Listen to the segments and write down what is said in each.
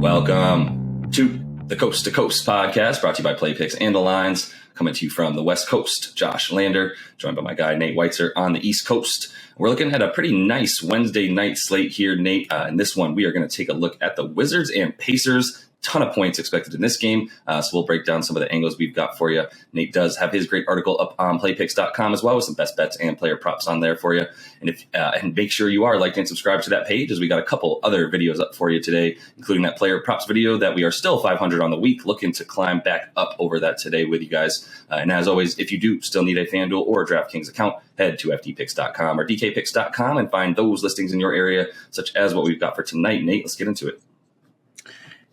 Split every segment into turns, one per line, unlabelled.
Welcome to the Coast to Coast podcast, brought to you by Play Picks and the Lines, coming to you from the West Coast. Josh Lander, joined by my guy Nate Weitzer on the East Coast. We're looking at a pretty nice Wednesday night slate here, Nate. In this one, we are going to take a look at the Wizards and Pacers. Ton of points expected in this game, so we'll break down some of the angles we've got for you. Nate does have his great article up on playpicks.com as well, with some best bets and player props on there for you. And make sure you are liked and subscribed to that page, as we got a couple other videos up for you today, including that player props video that we are still 500 on the week, looking to climb back up over that today with you guys. And as always, if you do still need a FanDuel or a DraftKings account, head to ftpicks.com or dkpicks.com and find those listings in your area, such as what we've got for tonight. Nate, let's get into it.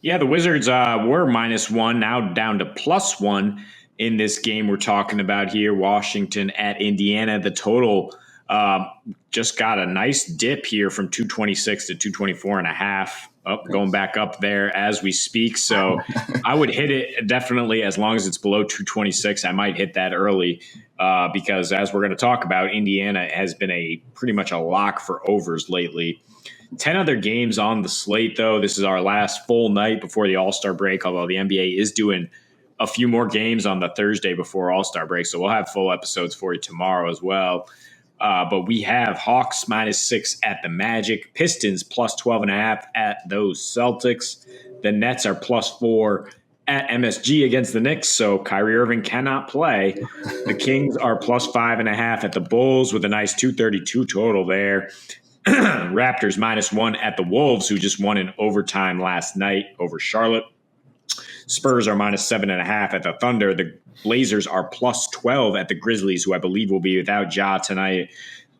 Yeah, the Wizards were -1, now down to +1 in this game we're talking about here. Washington at Indiana. The total just got a nice dip here from 226 to 224.5. Going back up there as we speak. So I would hit it definitely as long as it's below 226. I might hit that early because, as we're going to talk about, Indiana has been pretty much a lock for overs lately. 10 other games on the slate, though. This is our last full night before the All-Star break, although the NBA is doing a few more games on the Thursday before All-Star break, so we'll have full episodes for you tomorrow as well. But we have Hawks -6 at the Magic, Pistons +12.5 at those Celtics. The Nets are +4 at MSG against the Knicks, so Kyrie Irving cannot play. The Kings are +5.5 at the Bulls with a nice 232 total there. Raptors -1 at the Wolves, who just won in overtime last night over Charlotte. Spurs are -7.5 at the Thunder. The Blazers are +12 at the Grizzlies, who I believe will be without Ja tonight.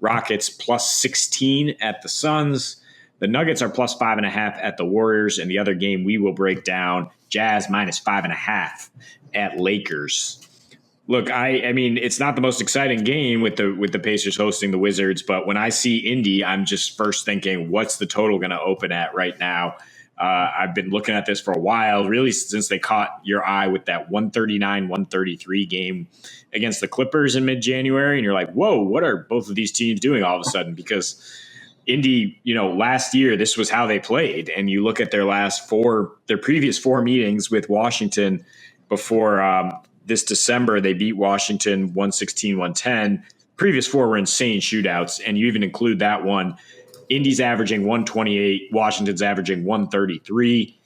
Rockets +16 at the Suns. The Nuggets are +5.5 at the Warriors. And the other game we will break down, Jazz -5.5 at Lakers. Look, I mean, it's not the most exciting game with the Pacers hosting the Wizards, but when I see Indy, I'm just first thinking, what's the total going to open at right now? I've been looking at this for a while, really since they caught your eye with that 139-133 game against the Clippers in mid-January, and you're like, whoa, what are both of these teams doing all of a sudden? Because Indy, last year, this was how they played, and you look at their previous four meetings with Washington before this December, they beat Washington 116-110. Previous four were insane shootouts, and you even include that one. Indy's averaging 128, Washington's averaging 133.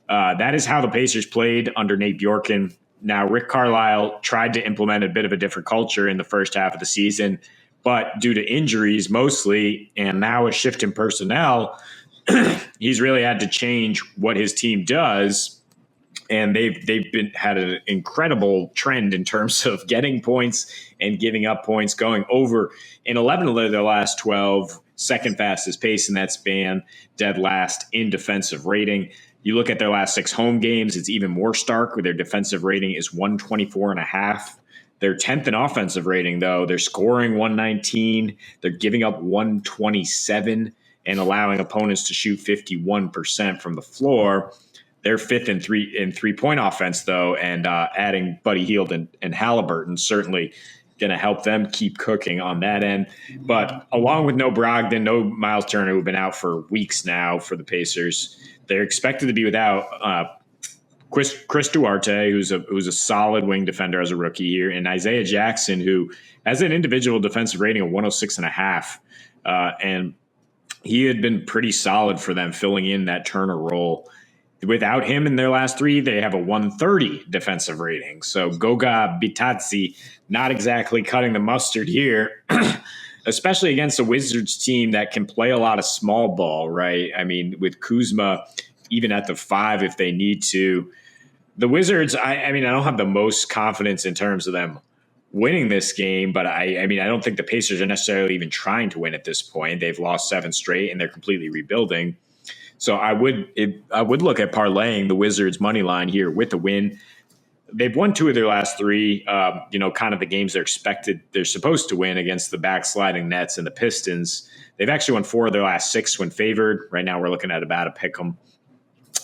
That is how the Pacers played under Nate Bjorken. Now, Rick Carlisle tried to implement a bit of a different culture in the first half of the season, but due to injuries mostly, and now a shift in personnel, he's really had to change what his team does. And they've had an incredible trend in terms of getting points and giving up points, going over in 11 of their last 12, second fastest pace in that span, dead last in defensive rating. You look at their last 6 home games, it's even more stark, where their defensive rating is 124.5. They're 10th in offensive rating, though. They're scoring 119. They're giving up 127 and allowing opponents to shoot 51% from the floor. They're 5th in three-point offense, though, and adding Buddy Hield and Halliburton certainly going to help them keep cooking on that end. But along with no Brogdon, no Miles Turner, who've been out for weeks now for the Pacers, they're expected to be without Chris Duarte, who's a solid wing defender as a rookie here, and Isaiah Jackson, who has an individual defensive rating of 106.5, and he had been pretty solid for them filling in that Turner role. Without him in their last 3, they have a 130 defensive rating. So Goga Bitadze not exactly cutting the mustard here, especially against a Wizards team that can play a lot of small ball, right? I mean, with Kuzma, even at the 5 if they need to. The Wizards, I mean, I don't have the most confidence in terms of them winning this game, but I mean, I don't think the Pacers are necessarily even trying to win at this point. They've lost 7 straight, and they're completely rebuilding. So I would look at parlaying the Wizards' money line here with a win. They've won 2 of their last 3, kind of the games they're supposed to win against the backsliding Nets and the Pistons. They've actually won 4 of their last 6 when favored. Right now we're looking at about a pick 'em.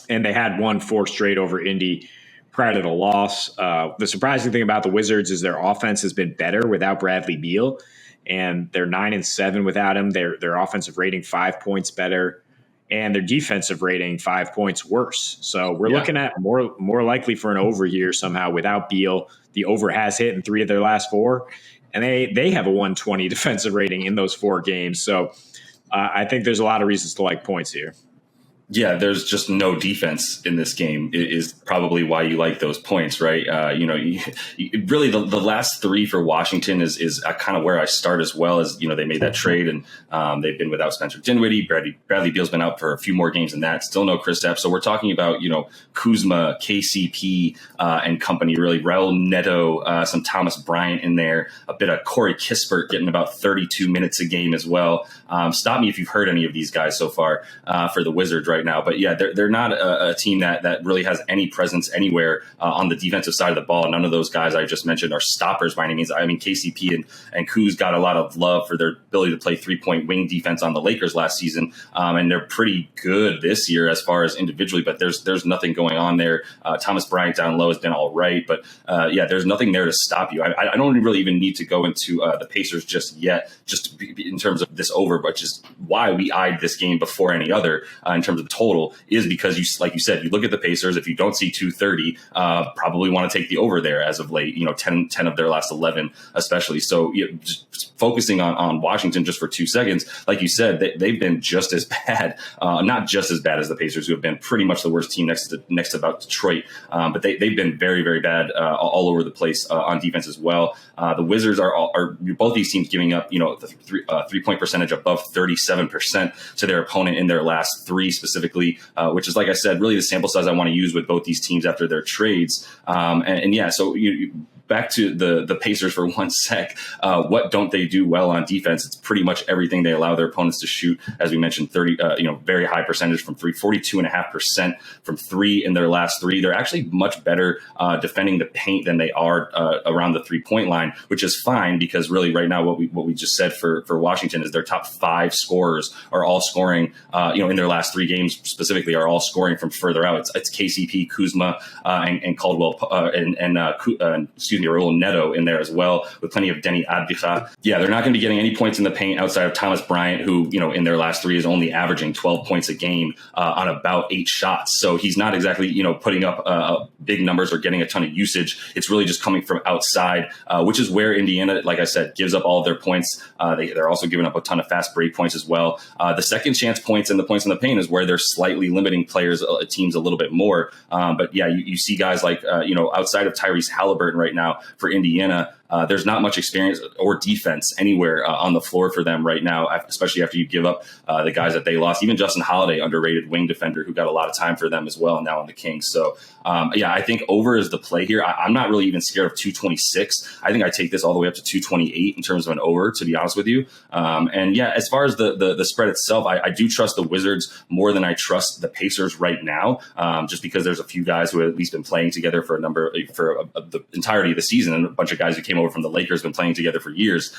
And they had won 4 straight over Indy prior to the loss. The surprising thing about the Wizards is their offense has been better without Bradley Beal, and they're 9-7 without him. Their offensive rating 5 points better. and their defensive rating 5 points worse. So we're
Yeah.
looking at more likely for an over here somehow without Beal. The over has hit in 3 of their last 4, and they have a 120 defensive rating in those 4 games. So I think there's a lot of reasons to like points here.
Yeah, there's just no defense in this game is probably why you like those points, right? Really the last 3 for Washington is kind of where I start as well. As they made that trade, and they've been without Spencer Dinwiddie. Bradley Beal's been out for a few more games than that. Still no Kristaps. So we're talking about Kuzma, KCP, and company. Really, Raul Neto, some Thomas Bryant in there, a bit of Corey Kispert getting about 32 minutes a game as well. Stop me if you've heard any of these guys so far for the Wizards right now. But yeah, they're not a team that really has any presence anywhere on the defensive side of the ball. None of those guys I just mentioned are stoppers by any means. I mean, KCP and Kuz got a lot of love for their ability to play 3-point wing defense on the Lakers last season. And they're pretty good this year as far as individually, but there's nothing going on there. Thomas Bryant down low has been all right, but there's nothing there to stop you. I don't really even need to go into the Pacers just yet, just in terms of this over, but just why we eyed this game before any other in terms of total is because like you said, you look at the Pacers. If you don't see 230, probably want to take the over there as of late. 10 of their last 11, especially. So just focusing on Washington just for 2 seconds, like you said, they've been just as bad, not just as bad as the Pacers, who have been pretty much the worst team next to about Detroit. But they've been very, very bad all over the place on defense as well. The Wizards are both these teams giving up, the 3-point percentage above 37% to their opponent in their last 3 specifically, which is, like I said, really the sample size I want to use with both these teams after their trades. So back to the Pacers for 1 sec. What don't they do well on defense? It's pretty much everything they allow their opponents to shoot. As we mentioned, very high percentage from 3, 42.5% from 3 in their last 3. They're actually much better defending the paint than they are around the 3-point line, which is fine because really right now what we just said for Washington is their top 5 scorers are all scoring, in their last 3 games specifically, are all scoring from further out. It's KCP, Kuzma, and Caldwell, Raul Neto in there as well, with plenty of Denny Advija. Yeah, they're not going to be getting any points in the paint outside of Thomas Bryant, who, in their last 3 is only averaging 12 points a game on about 8 shots. So he's not exactly, putting up big numbers or getting a ton of usage. It's really just coming from outside, which is where Indiana, like I said, gives up all of their points. They're also giving up a ton of fast break points as well. The second chance points and the points in the paint is where they're slightly limiting teams a little bit more. But yeah, you see guys like, outside of Tyrese Halliburton right now for Indiana, there's not much experience or defense anywhere on the floor for them right now, especially after you give up the guys that they lost. Even Justin Holiday, underrated wing defender, who got a lot of time for them as well now on the Kings. So, I think over is the play here. I'm not really even scared of 226. I think I take this all the way up to 228 in terms of an over, to be honest with you. As far as the spread itself, I do trust the Wizards more than I trust the Pacers right now, just because there's a few guys who have at least been playing together for the entirety of the season, and a bunch of guys who came over from the Lakers been playing together for years.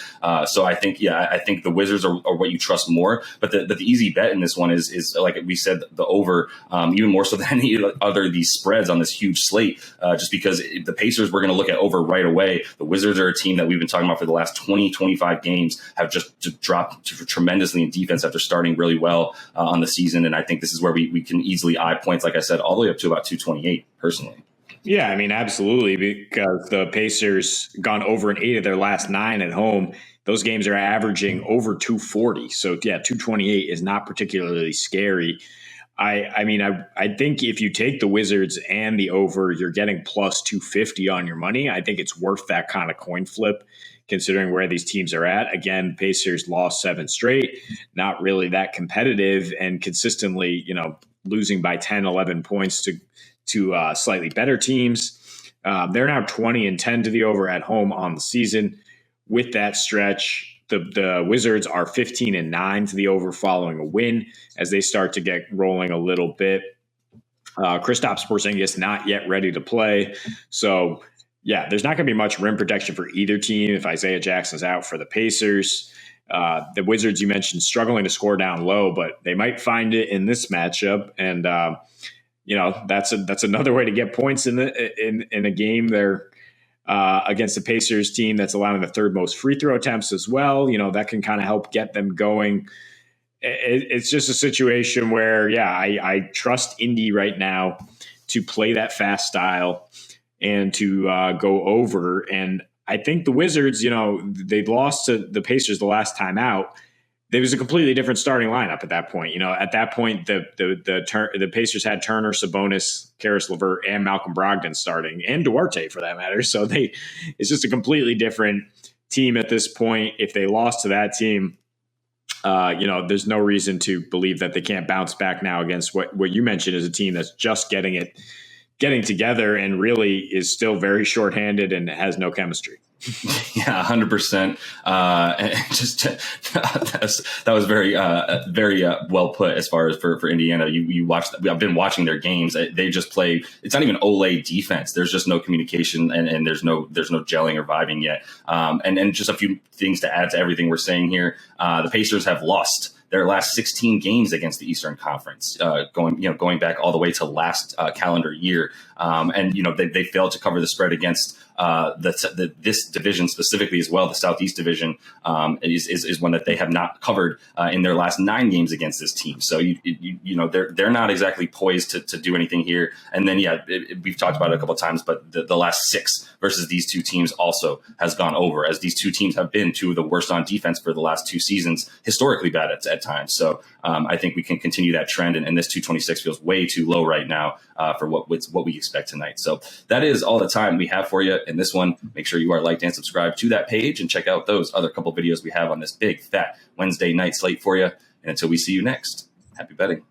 So I think the Wizards are what you trust more. But the easy bet in this one is like we said, the over, even more so than any other of these spreads on this huge slate, just because the Pacers we're going to look at over right away. The Wizards are a team that we've been talking about for the last 20, 25 games, have just dropped tremendously in defense after starting really well on the season. And I think this is where we can easily eye points, like I said, all the way up to about 228 personally.
Yeah, I mean, absolutely, because the Pacers gone over in 8 of their last 9 at home. Those games are averaging over 240. So, yeah, 228 is not particularly scary. I think if you take the Wizards and the over, you're getting plus 250 on your money. I think it's worth that kind of coin flip, considering where these teams are at. Again, Pacers lost 7 straight, not really that competitive, and consistently, losing by 10, 11 points to slightly better teams. They're now 20-10 to the over at home on the season. With that stretch, the Wizards are 15-9 to the over following a win as they start to get rolling a little bit. Kristaps Porzingis not yet ready to play. So, yeah, there's not going to be much rim protection for either team if Isaiah Jackson's out for the Pacers. The Wizards, you mentioned, struggling to score down low, but they might find it in this matchup. And, that's another way to get points in a game there against the Pacers team that's allowing the 3rd most free throw attempts as well. That can kind of help get them going. it's just a situation where, I trust Indy right now to play that fast style and to go over. And I think the Wizards, they lost to the Pacers the last time out. There was a completely different starting lineup at that point. At that point, the Pacers had Turner, Sabonis, Karis LeVert, and Malcolm Brogdon starting, and Duarte for that matter. So it's just a completely different team at this point. If they lost to that team, there's no reason to believe that they can't bounce back now against what you mentioned is a team that's just getting together and really is still very shorthanded and has no chemistry.
Yeah, 100%. That was very well put as far as for Indiana. You watched. I've been watching their games. They just play. It's not even Olay defense. There's just no communication and there's no gelling or vibing yet. And just a few things to add to everything we're saying here. The Pacers have lost their last 16 games against the Eastern Conference, going back all the way to last calendar year. And they failed to cover the spread against this division specifically as well. The Southeast Division is one that they have not covered in their last 9 games against this team. So they're not exactly poised to do anything here. And then we've talked about it a couple of times, but the last 6 versus these two teams also has gone over, as these two teams have been two of the worst on defense for the last 2 seasons, historically bad at times. So I think we can continue that trend, and this 226 feels way too low right now for what we expect tonight. So that is all the time we have for you in this one. Make sure you are liked and subscribed to that page, and check out those other couple videos we have on this big fat Wednesday night slate for you. And until we see you next, happy betting.